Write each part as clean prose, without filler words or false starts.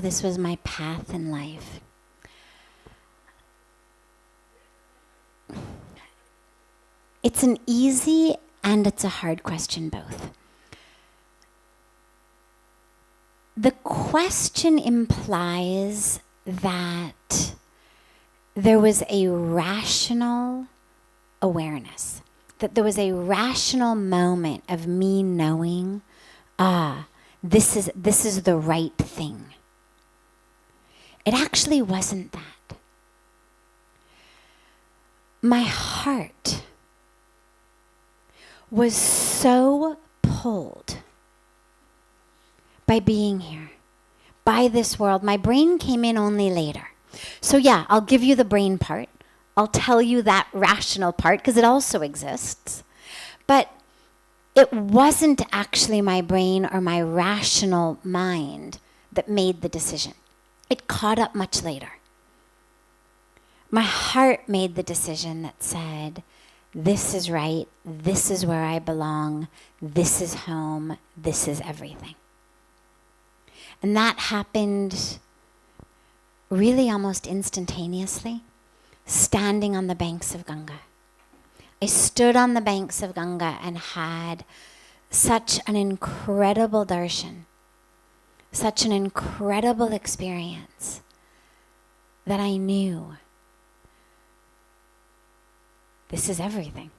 this was my path in life. It's an easy and it's a hard question both. The question implies that there was a rational awareness, that there was a rational moment of me knowing, this is the right thing. It actually wasn't that. My heart was so pulled by being here, by this world. My brain came in only later. So yeah, I'll give you the brain part. I'll tell you that rational part, because it also exists. But it wasn't actually my brain or my rational mind that made the decision. It caught up much later. My heart made the decision that said, this is right, this is where I belong, this is home, this is everything. And that happened really almost instantaneously, standing on the banks of Ganga. I stood on the banks of Ganga and had such an incredible darshan, such an incredible experience that I knew this is everything.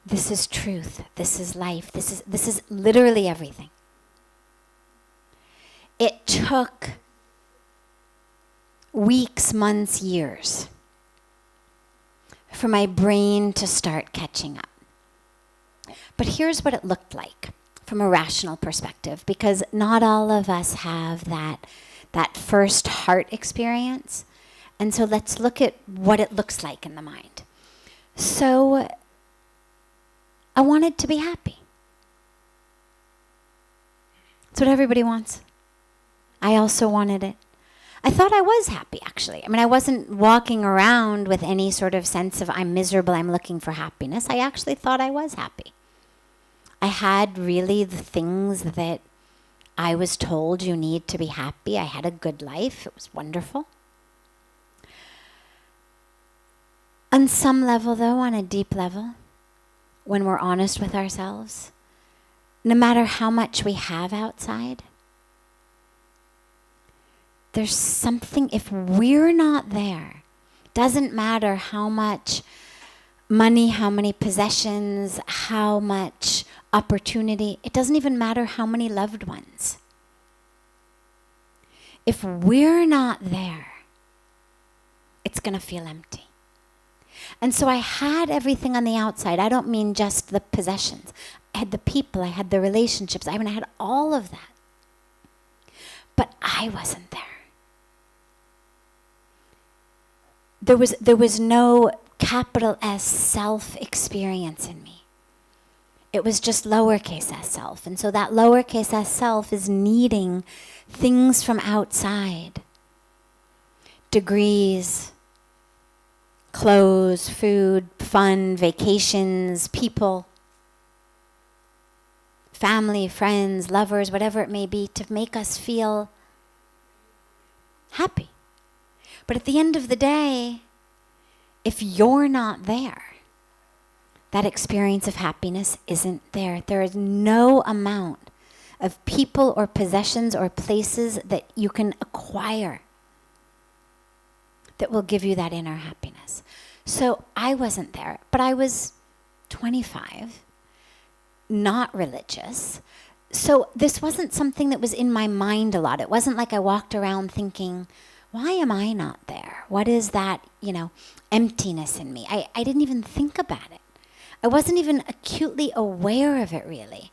This is truth. This is life. This is literally everything. It took weeks, months, years for my brain to start catching up. But here's what it looked like from a rational perspective, because not all of us have that first heart experience. And so let's look at what it looks like in the mind. So I wanted to be happy. That's what everybody wants. I also wanted it. I thought I was happy, actually. I mean, I wasn't walking around with any sort of sense of I'm miserable, I'm looking for happiness. I actually thought I was happy. I had really the things that I was told you need to be happy. I had a good life. It was wonderful. On some level, though, on a deep level, when we're honest with ourselves, no matter how much we have outside, there's something, if we're not there, doesn't matter how much money, how many possessions, how much opportunity, it doesn't even matter how many loved ones. If we're not there, it's going to feel empty. And so I had everything on the outside. I don't mean just the possessions. I had the people, I had the relationships, I had all of that. But I wasn't there. There was no capital S self experience in me. It was just lowercase s self. And so that lowercase s self is needing things from outside. Degrees, clothes, food, fun, vacations, people, family, friends, lovers, whatever it may be, to make us feel happy. But at the end of the day, if you're not there, that experience of happiness isn't there. There is no amount of people or possessions or places that you can acquire that will give you that inner happiness. So I wasn't there, but I was 25, not religious. So this wasn't something that was in my mind a lot. It wasn't like I walked around thinking, why am I not there? What is that, emptiness in me? I didn't even think about it. I wasn't even acutely aware of it really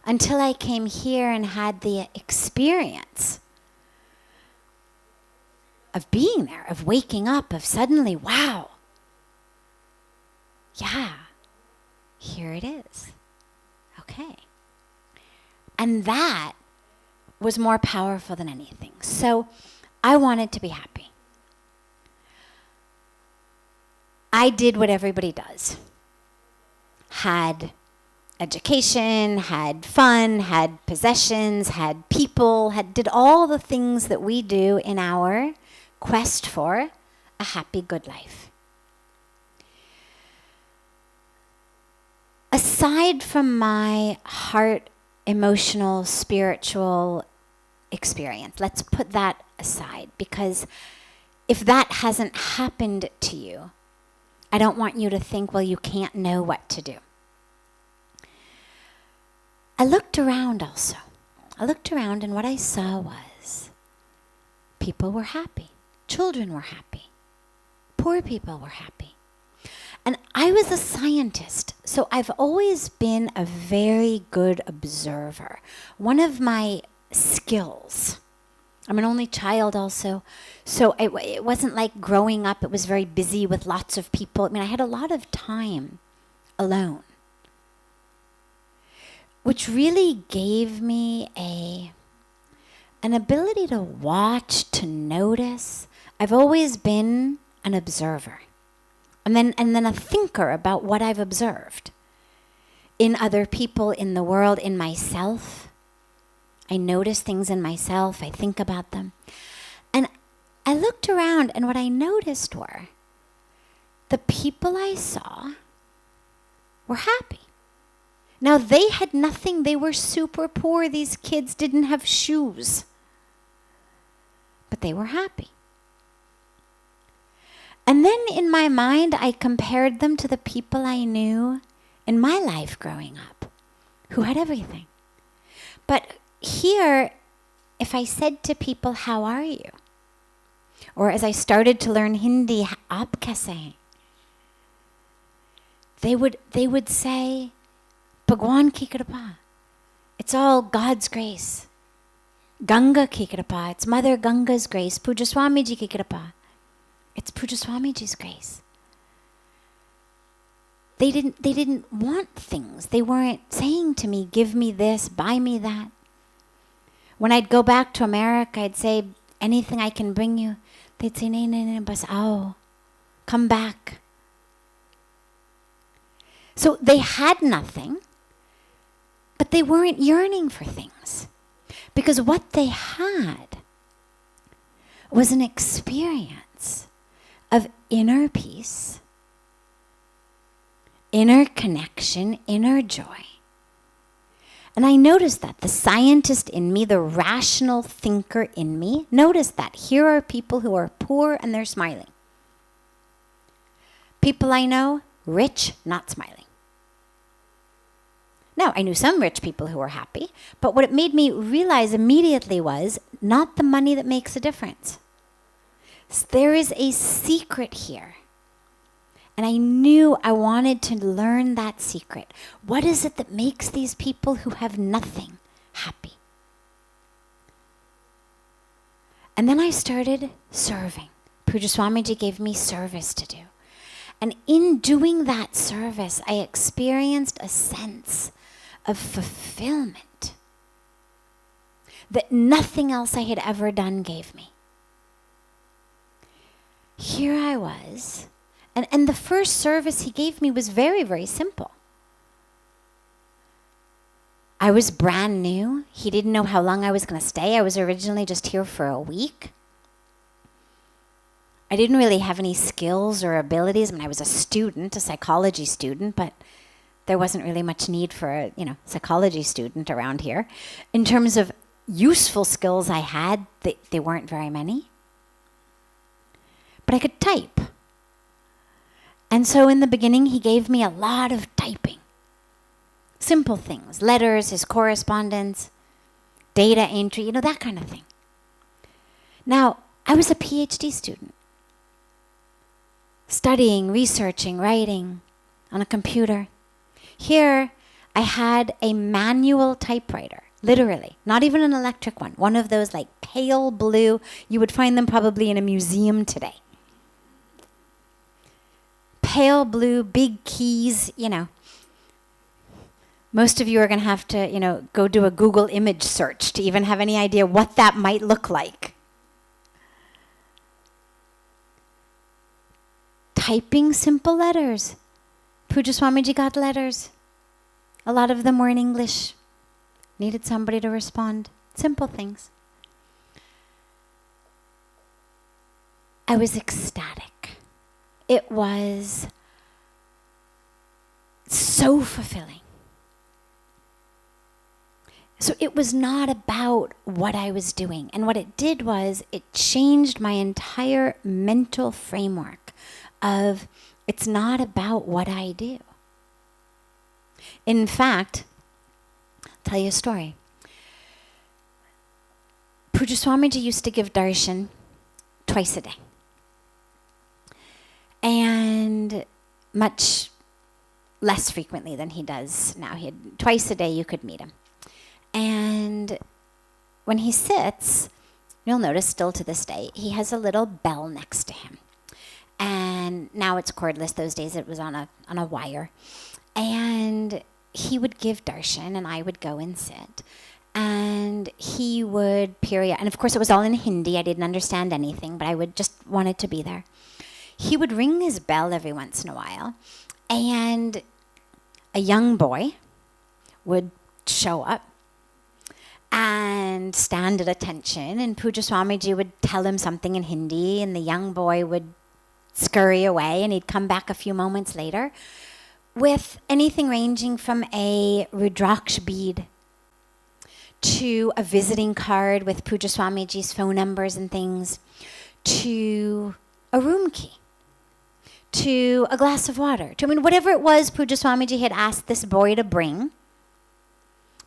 until I came here and had the experience of being there, of waking up, of suddenly, wow, yeah, here it is. Okay. And that was more powerful than anything. So I wanted to be happy. I did what everybody does. Had education, had fun, had possessions, had people, did all the things that we do in our quest for a happy, good life. Aside from my heart, emotional, spiritual experience, let's put that aside, because if that hasn't happened to you, I don't want you to think, well, you can't know what to do. I looked around also. I looked around and what I saw was people were happy. Children were happy. Poor people were happy. And I was a scientist, so I've always been a very good observer. One of my skills, I'm an only child also, so it wasn't like growing up, it was very busy with lots of people. I mean, I had a lot of time alone, which really gave me an ability to watch, to notice. I've always been an observer. And then a thinker about what I've observed in other people, in the world, in myself. I notice things in myself. I think about them. And I looked around and what I noticed were the people I saw were happy. Now they had nothing. They were super poor. These kids didn't have shoes. But they were happy. And then in my mind, I compared them to the people I knew in my life growing up, who had everything. But here, if I said to people, how are you? Or as I started to learn Hindi, aap kaise hain? They would say, Bhagwan ki kripa. It's all God's grace. Ganga ki kripa. It's Mother Ganga's grace. Puja Swamiji ki kripa. It's Puja Swamiji's grace. They didn't want things. They weren't saying to me, give me this, buy me that. When I'd go back to America, I'd say, anything I can bring you. They'd say, no, bas aao. Come back. So they had nothing, but they weren't yearning for things. Because what they had was an experience of inner peace, inner connection, inner joy. And I noticed that the scientist in me, the rational thinker in me, noticed that here are people who are poor and they're smiling. People I know, rich, not smiling. Now, I knew some rich people who were happy, but what it made me realize immediately was not the money that makes a difference. There is a secret here. And I knew I wanted to learn that secret. What is it that makes these people who have nothing happy? And then I started serving. Puja Swamiji gave me service to do. And in doing that service, I experienced a sense of fulfillment that nothing else I had ever done gave me. Here I was, and the first service he gave me was very, very simple. I was brand new. He didn't know how long I was going to stay. I was originally just here for a week. I didn't really have any skills or abilities. I mean, I was a student, a psychology student, but there wasn't really much need for a, psychology student around here. In terms of useful skills I had, they weren't very many. But I could type. And so in the beginning, he gave me a lot of typing. Simple things, letters, his correspondence, data entry, that kind of thing. Now, I was a PhD student, studying, researching, writing on a computer. Here, I had a manual typewriter, literally, not even an electric one of those like pale blue. You would find them probably in a museum today. Pale blue, big keys, Most of you are going to have to, go do a Google image search to even have any idea what that might look like. Typing simple letters. Puja Swamiji got letters. A lot of them were in English. Needed somebody to respond. Simple things. I was ecstatic. It was so fulfilling. So it was not about what I was doing. And what it did was it changed my entire mental framework of it's not about what I do. In fact, I'll tell you a story. Pujya Swamiji used to give darshan twice a day. And much less frequently than he does now. Twice a day you could meet him. And when he sits, you'll notice still to this day, he has a little bell next to him. And now it's cordless. Those days it was on a wire. And he would give darshan and I would go and sit. And he would and of course it was all in Hindi. I didn't understand anything, but I would just wanted to be there. He would ring his bell every once in a while. And a young boy would show up and stand at attention, and Pujya Swamiji would tell him something in Hindi, and the young boy would scurry away, and he'd come back a few moments later with anything ranging from a Rudraksh bead to a visiting card with Pujya Swamiji's phone numbers and things, to a room key, to a glass of water, to whatever it was Pujya Swamiji had asked this boy to bring,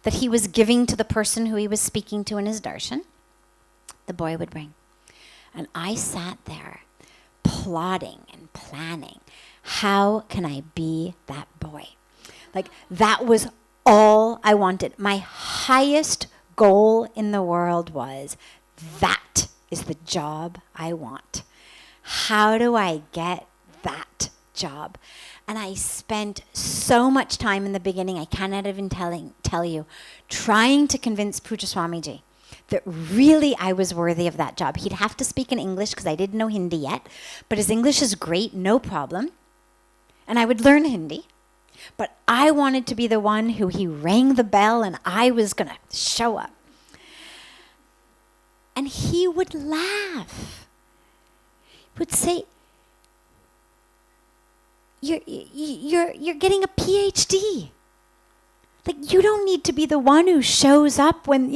that he was giving to the person who he was speaking to in his darshan, the boy would bring. And I sat there plotting and planning, how can I be that boy? Like, that was all I wanted. My highest goal in the world was, that is the job I want. How do I get that job? And I spent so much time in the beginning, I cannot even tell you, trying to convince Pujya Swamiji that really I was worthy of that job. He'd have to speak in English because I didn't know Hindi yet, but his English is great, no problem. And I would learn Hindi. But I wanted to be the one who he rang the bell and I was going to show up. And he would laugh. He would say, You're getting a PhD. Like, you don't need to be the one who shows up when,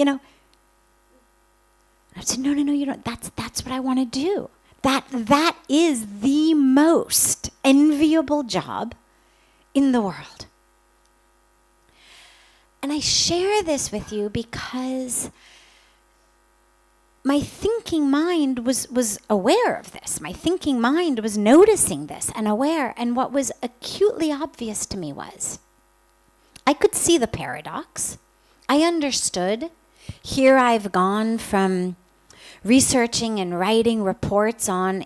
I said, no, you don't. That's what I want to do. That is the most enviable job in the world. And I share this with you because my thinking mind was aware of this. My thinking mind was noticing this and aware. And what was acutely obvious to me was, I could see the paradox. I understood. Here I've gone from researching and writing reports on,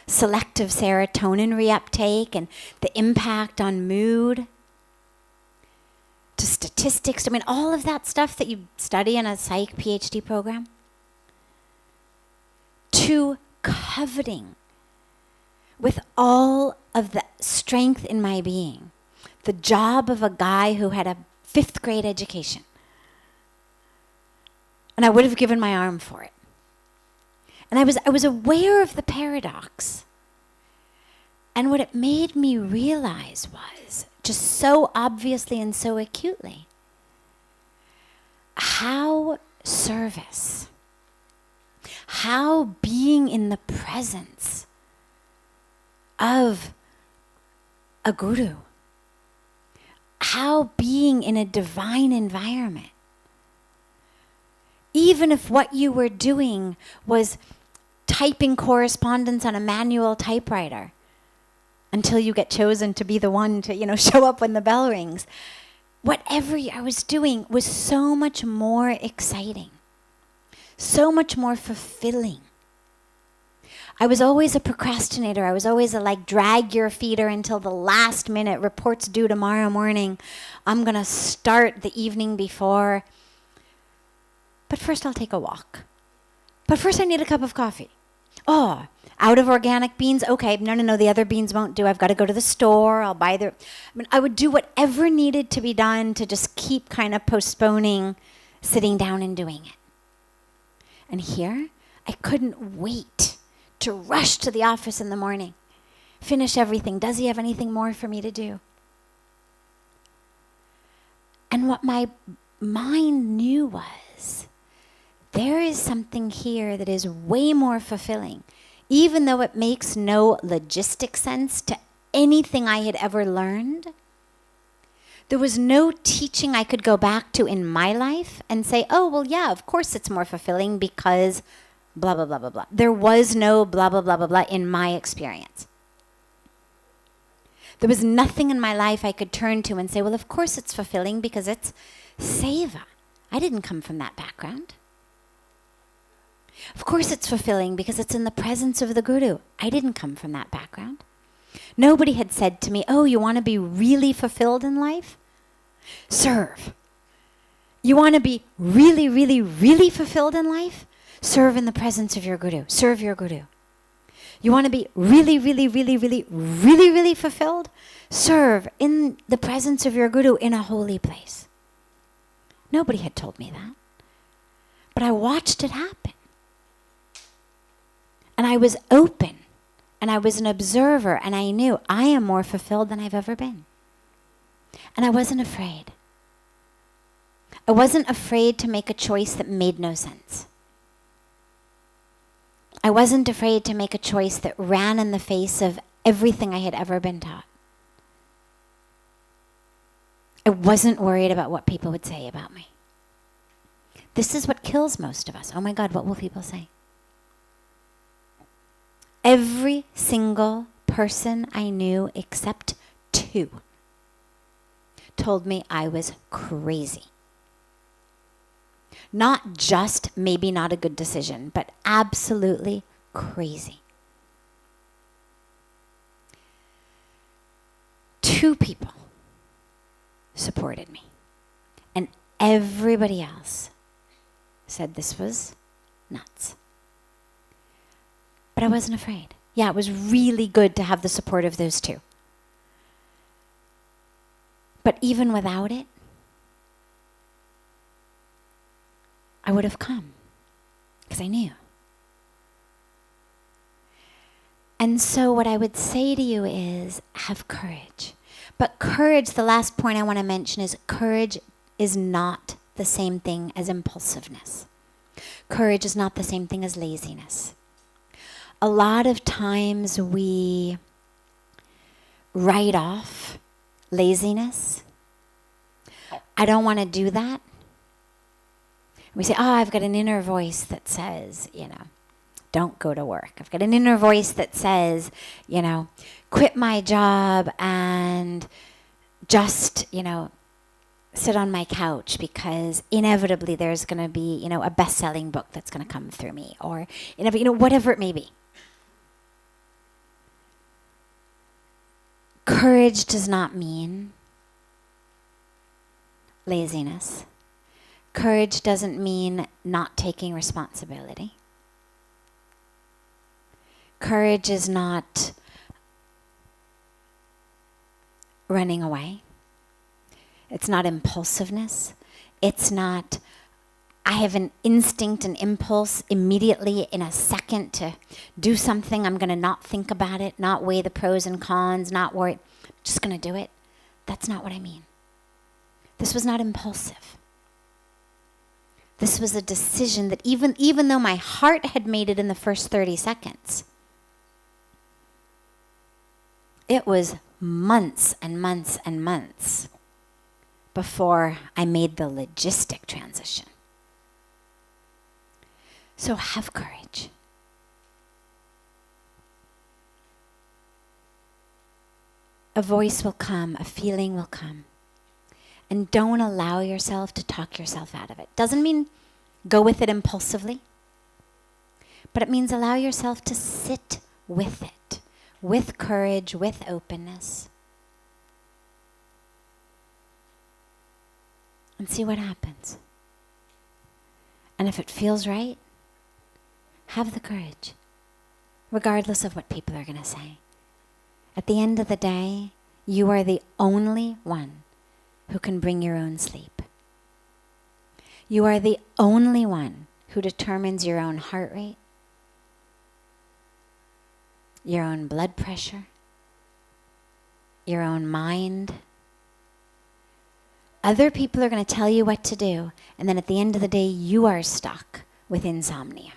selective serotonin reuptake and the impact on mood, to statistics. All of that stuff that you study in a psych PhD program. To coveting with all of the strength in my being, the job of a guy who had a 5th grade education. And I would have given my arm for it. And I was aware of the paradox. And what it made me realize was, just so obviously and so acutely, how service, how being in the presence of a guru, how being in a divine environment, even if what you were doing was typing correspondence on a manual typewriter until you get chosen to be the one to, show up when the bell rings. Whatever I was doing was so much more exciting, so much more fulfilling. I was always a procrastinator. I was always a drag your feeder until the last minute. Reports due tomorrow morning. I'm going to start the evening before. But first I'll take a walk. But first I need a cup of coffee. Oh, out of organic beans? Okay, no, the other beans won't do. I've got to go to the store. I'll buy the... I would do whatever needed to be done to just keep kind of postponing sitting down and doing it. And here, I couldn't wait to rush to the office in the morning, finish everything. Does he have anything more for me to do? And what my mind knew was, there is something here that is way more fulfilling, even though it makes no logistic sense to anything I had ever learned. There was no teaching I could go back to in my life and say, oh, well, yeah, of course it's more fulfilling because blah, blah, blah, blah, blah. There was no blah, blah, blah, blah, blah in my experience. There was nothing in my life I could turn to and say, well, of course it's fulfilling because it's seva. I didn't come from that background. Of course it's fulfilling because it's in the presence of the Guru. I didn't come from that background. Nobody had said to me, oh, you want to be really fulfilled in life? Serve. You want to be really, really, really fulfilled in life? Serve in the presence of your Guru. Serve your Guru. You want to be really, really, really, really, really, really fulfilled? Serve in the presence of your Guru in a holy place. Nobody had told me that. But I watched it happen. And I was open. And I was an observer. And I knew I am more fulfilled than I've ever been. And I wasn't afraid. I wasn't afraid to make a choice that made no sense. I wasn't afraid to make a choice that ran in the face of everything I had ever been taught. I wasn't worried about what people would say about me. This is what kills most of us. Oh my God, what will people say? Every single person I knew except 2 told me I was crazy. Not just maybe not a good decision, but absolutely crazy. 2 people supported me. And everybody else said this was nuts. But I wasn't afraid. Yeah, it was really good to have the support of those 2. But even without it, I would have come because I knew. And so what I would say to you is have courage. But courage, the last point I want to mention is courage is not the same thing as impulsiveness. Courage is not the same thing as laziness. A lot of times we write off laziness. I don't want to do that. We say, oh, I've got an inner voice that says, don't go to work. I've got an inner voice that says, quit my job and just, sit on my couch because inevitably there's going to be, a best-selling book that's going to come through me or, whatever it may be. Courage does not mean laziness. Courage doesn't mean not taking responsibility. Courage is not running away. It's not impulsiveness. It's not, I have an instinct and impulse immediately in a second to do something. I'm going to not think about it, not weigh the pros and cons, not worry. I'm just going to do it. That's not what I mean. This was not impulsive. This was a decision that even though my heart had made it in the first 30 seconds, it was months and months and months before I made the logistic transition. So have courage. A voice will come, a feeling will come. And don't allow yourself to talk yourself out of it. Doesn't mean go with it impulsively, but it means allow yourself to sit with it, with courage, with openness. And see what happens. And if it feels right, have the courage. regardless of what people are going to say. At the end of the day, you are the only one who can bring your own sleep. You are the only one who determines your own heart rate, your own blood pressure, your own mind. Other people are going to tell you what to do, and then at the end of the day, you are stuck with insomnia.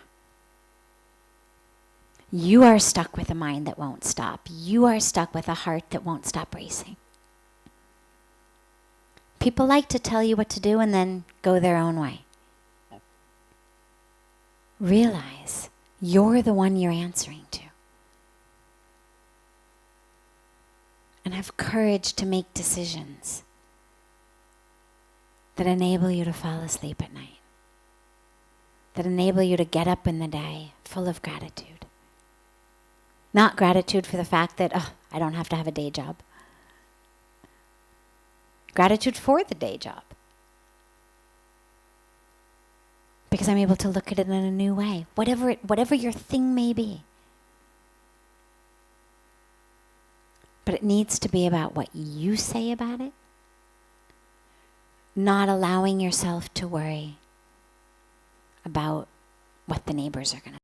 You are stuck with a mind that won't stop. You are stuck with a heart that won't stop racing. People like to tell you what to do and then go their own way. Realize you're the one you're answering to. And have courage to make decisions that enable you to fall asleep at night. That enable you to get up in the day full of gratitude. Not gratitude for the fact that, oh, I don't have to have a day job. Gratitude for the day job. Because I'm able to look at it in a new way, whatever your thing may be. But it needs to be about what you say about it, not allowing yourself to worry about what the neighbors are going